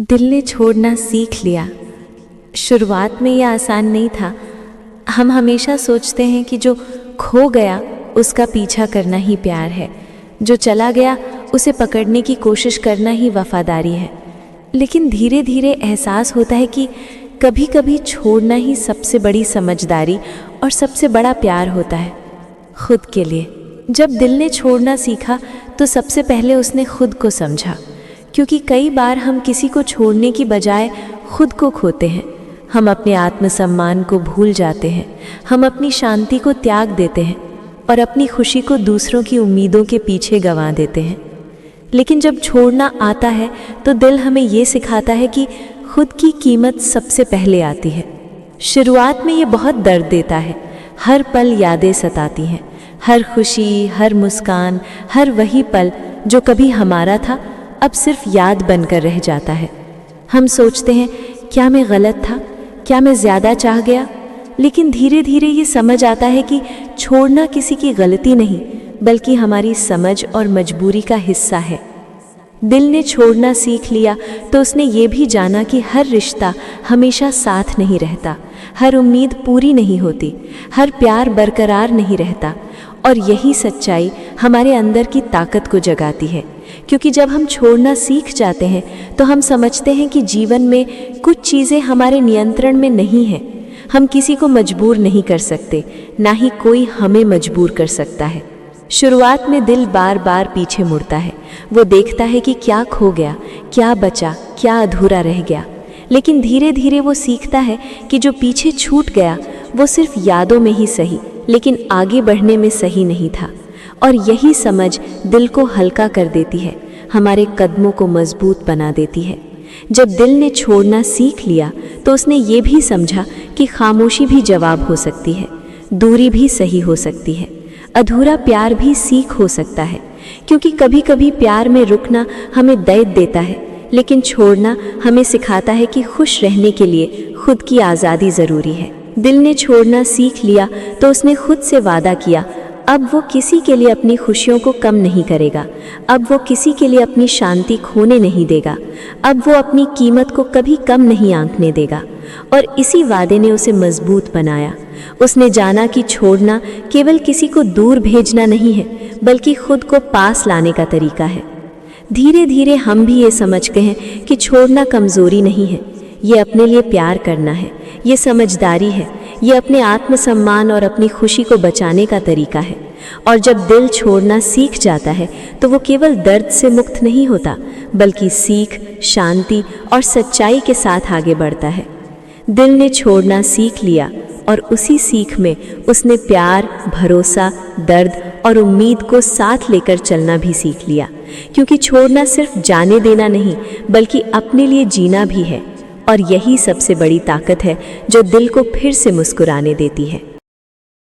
दिल ने छोड़ना सीख लिया। शुरुआत में यह आसान नहीं था। हम हमेशा सोचते हैं कि जो खो गया उसका पीछा करना ही प्यार है, जो चला गया उसे पकड़ने की कोशिश करना ही वफादारी है। लेकिन धीरे धीरे एहसास होता है कि कभी कभी छोड़ना ही सबसे बड़ी समझदारी और सबसे बड़ा प्यार होता है, खुद के लिए। जब दिल ने छोड़ना सीखा तो सबसे पहले उसने खुद को समझा, क्योंकि कई बार हम किसी को छोड़ने की बजाय खुद को खोते हैं। हम अपने आत्मसम्मान को भूल जाते हैं, हम अपनी शांति को त्याग देते हैं और अपनी खुशी को दूसरों की उम्मीदों के पीछे गंवा देते हैं। लेकिन जब छोड़ना आता है तो दिल हमें ये सिखाता है कि खुद की कीमत सबसे पहले आती है। शुरुआत में ये बहुत दर्द देता है, हर पल यादें सताती हैं, हर खुशी, हर मुस्कान, हर वही पल जो कभी हमारा था अब सिर्फ याद बनकर रह जाता है। हम सोचते हैं, क्या मैं गलत था, क्या मैं ज़्यादा चाह गया? लेकिन धीरे धीरे ये समझ आता है कि छोड़ना किसी की गलती नहीं, बल्कि हमारी समझ और मजबूरी का हिस्सा है। दिल ने छोड़ना सीख लिया तो उसने ये भी जाना कि हर रिश्ता हमेशा साथ नहीं रहता, हर उम्मीद पूरी नहीं होती, हर प्यार बरकरार नहीं रहता। और यही सच्चाई हमारे अंदर की ताकत को जगाती है, क्योंकि जब हम छोड़ना सीख जाते हैं तो हम समझते हैं कि जीवन में कुछ चीज़ें हमारे नियंत्रण में नहीं हैं। हम किसी को मजबूर नहीं कर सकते, ना ही कोई हमें मजबूर कर सकता है। शुरुआत में दिल बार बार पीछे मुड़ता है, वो देखता है कि क्या खो गया, क्या बचा, क्या अधूरा रह गया। लेकिन धीरे धीरे वो सीखता है कि जो पीछे छूट गया वो सिर्फ यादों में ही सही, लेकिन आगे बढ़ने में सही नहीं था। और यही समझ दिल को हल्का कर देती है, हमारे कदमों को मजबूत बना देती है। जब दिल ने छोड़ना सीख लिया तो उसने ये भी समझा कि खामोशी भी जवाब हो सकती है, दूरी भी सही हो सकती है, अधूरा प्यार भी सीख हो सकता है। क्योंकि कभी कभी प्यार में रुकना हमें दैत देता है, लेकिन छोड़ना हमें सिखाता है कि खुश रहने के लिए खुद की आज़ादी ज़रूरी है। दिल ने छोड़ना सीख लिया तो उसने खुद से वादा किया, अब वो किसी के लिए अपनी खुशियों को कम नहीं करेगा, अब वो किसी के लिए अपनी शांति खोने नहीं देगा, अब वो अपनी कीमत को कभी कम नहीं आंकने देगा। और इसी वादे ने उसे मजबूत बनाया। उसने जाना कि छोड़ना केवल किसी को दूर भेजना नहीं है, बल्कि खुद को पास लाने का तरीका है। धीरे धीरे हम भी ये समझ गए हैं कि छोड़ना कमज़ोरी नहीं है, ये अपने लिए प्यार करना है, ये समझदारी है, ये अपने आत्मसम्मान और अपनी खुशी को बचाने का तरीका है। और जब दिल छोड़ना सीख जाता है तो वो केवल दर्द से मुक्त नहीं होता, बल्कि सीख, शांति और सच्चाई के साथ आगे बढ़ता है। दिल ने छोड़ना सीख लिया और उसी सीख में उसने प्यार, भरोसा, दर्द और उम्मीद को साथ लेकर चलना भी सीख लिया। क्योंकि छोड़ना सिर्फ जाने देना नहीं, बल्कि अपने लिए जीना भी है। और यही सबसे बड़ी ताकत है जो दिल को फिर से मुस्कुराने देती है।